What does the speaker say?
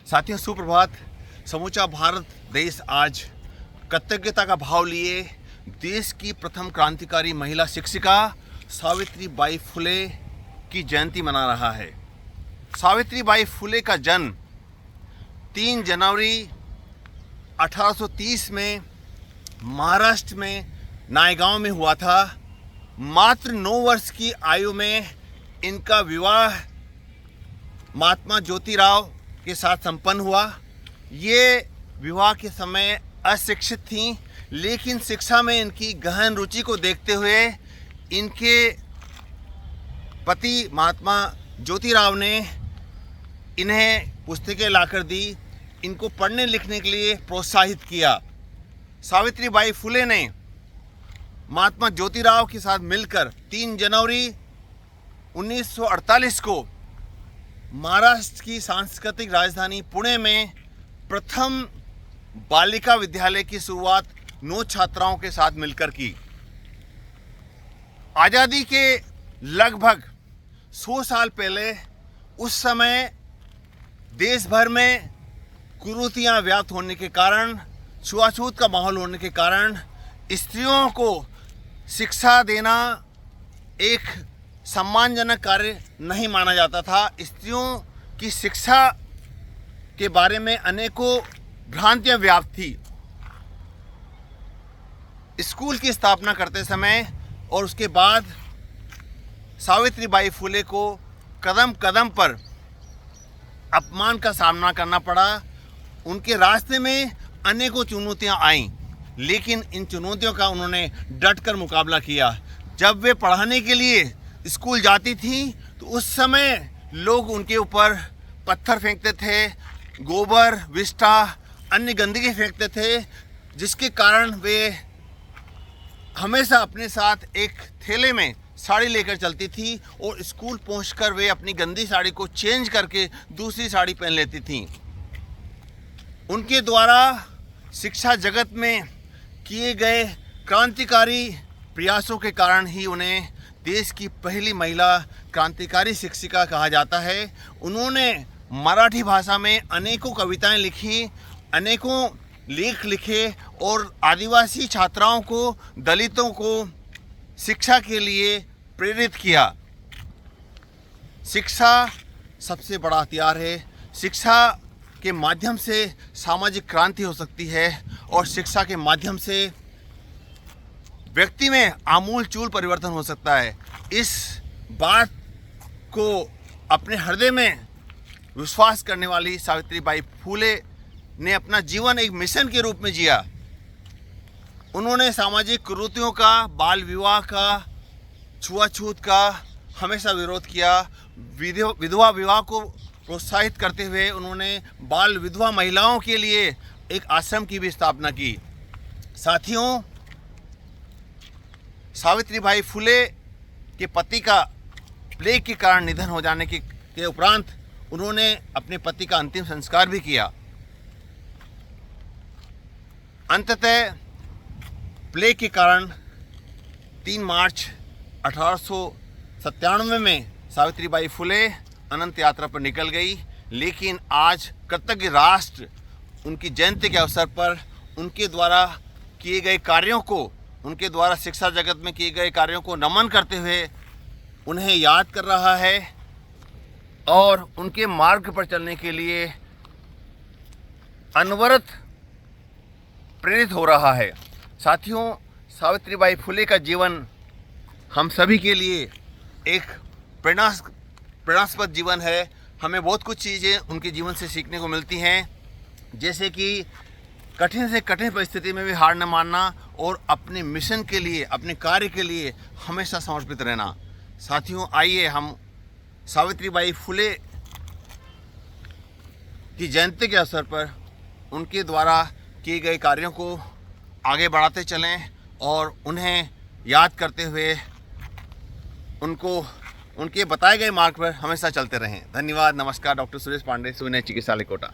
साथियों सुप्रभात। समूचा भारत देश आज कृतज्ञता का भाव लिए देश की प्रथम क्रांतिकारी महिला शिक्षिका सावित्रीबाई फुले की जयंती मना रहा है। सावित्रीबाई फुले का जन्म 3 जनवरी 1830 में महाराष्ट्र में नायगांव में हुआ था। मात्र 9 वर्ष की आयु में इनका विवाह महात्मा ज्योतिराव के साथ संपन्न हुआ। ये विवाह के समय अशिक्षित थीं, लेकिन शिक्षा में इनकी गहन रुचि को देखते हुए इनके पति महात्मा ज्योतिराव ने इन्हें पुस्तकें लाकर दी, इनको पढ़ने लिखने के लिए प्रोत्साहित किया। सावित्रीबाई फुले ने महात्मा ज्योतिराव के साथ मिलकर 3 जनवरी 1948 को महाराष्ट्र की सांस्कृतिक राजधानी पुणे में प्रथम बालिका विद्यालय की शुरुआत 9 छात्राओं के साथ मिलकर की। आज़ादी के लगभग 100 साल पहले उस समय देश भर में कुरीतियां व्याप्त होने के कारण, छुआछूत का माहौल होने के कारण स्त्रियों को शिक्षा देना एक सम्मानजनक कार्य नहीं माना जाता था। स्त्रियों की शिक्षा के बारे में अनेकों भ्रांतियां व्याप्त थी। स्कूल की स्थापना करते समय और उसके बाद सावित्रीबाई फुले को कदम कदम पर अपमान का सामना करना पड़ा। उनके रास्ते में अनेकों चुनौतियां आईं, लेकिन इन चुनौतियों का उन्होंने डटकर मुकाबला किया। जब वे पढ़ाने के लिए स्कूल जाती थी तो उस समय लोग उनके ऊपर पत्थर फेंकते थे, गोबर, विष्ठा, अन्य गंदगी फेंकते थे, जिसके कारण वे हमेशा अपने साथ एक थैले में साड़ी लेकर चलती थी और स्कूल पहुंचकर वे अपनी गंदी साड़ी को चेंज करके दूसरी साड़ी पहन लेती थीं। उनके द्वारा शिक्षा जगत में किए गए क्रांतिकारी प्रयासों के कारण ही उन्हें देश की पहली महिला क्रांतिकारी शिक्षिका कहा जाता है। उन्होंने मराठी भाषा में अनेकों कविताएं लिखी, अनेकों लेख लिखे और आदिवासी छात्राओं को, दलितों को शिक्षा के लिए प्रेरित किया। शिक्षा सबसे बड़ा हथियार है। शिक्षा के माध्यम से सामाजिक क्रांति हो सकती है और शिक्षा के माध्यम से व्यक्ति में आमूल चूल परिवर्तन हो सकता है। इस बात को अपने हृदय में विश्वास करने वाली सावित्रीबाई फुले ने अपना जीवन एक मिशन के रूप में जिया। उन्होंने सामाजिक कुरीतियों का, बाल विवाह का, छुआछूत का हमेशा विरोध किया। विधवा विवाह को प्रोत्साहित करते हुए उन्होंने बाल विधवा महिलाओं के लिए एक आश्रम की भी स्थापना की। साथियों, सावित्रीबाई फुले के पति का प्लेग के कारण निधन हो जाने के उपरांत उन्होंने अपने पति का अंतिम संस्कार भी किया। अंततः प्लेग के कारण 3 मार्च 1897 में सावित्रीबाई फुले अनंत यात्रा पर निकल गई। लेकिन आज कृतज्ञ राष्ट्र उनकी जयंती के अवसर पर उनके द्वारा किए गए कार्यों को, उनके द्वारा शिक्षा जगत में किए गए कार्यों को नमन करते हुए उन्हें याद कर रहा है और उनके मार्ग पर चलने के लिए अनवरत प्रेरित हो रहा है। साथियों, सावित्रीबाई फुले का जीवन हम सभी के लिए एक प्रेरणास्पद जीवन है। हमें बहुत कुछ चीज़ें उनके जीवन से सीखने को मिलती हैं, जैसे कि कठिन से कठिन परिस्थिति में भी हार न मानना और अपने मिशन के लिए, अपने कार्य के लिए हमेशा समर्पित रहना। साथियों, आइए हम सावित्रीबाई फुले की जयंती के अवसर पर उनके द्वारा किए गए कार्यों को आगे बढ़ाते चलें और उन्हें याद करते हुए उनके बताए गए मार्ग पर हमेशा चलते रहें। धन्यवाद। नमस्कार। डॉक्टर सुरेश पांडे, सुविनय चिकित्सालय कोटा।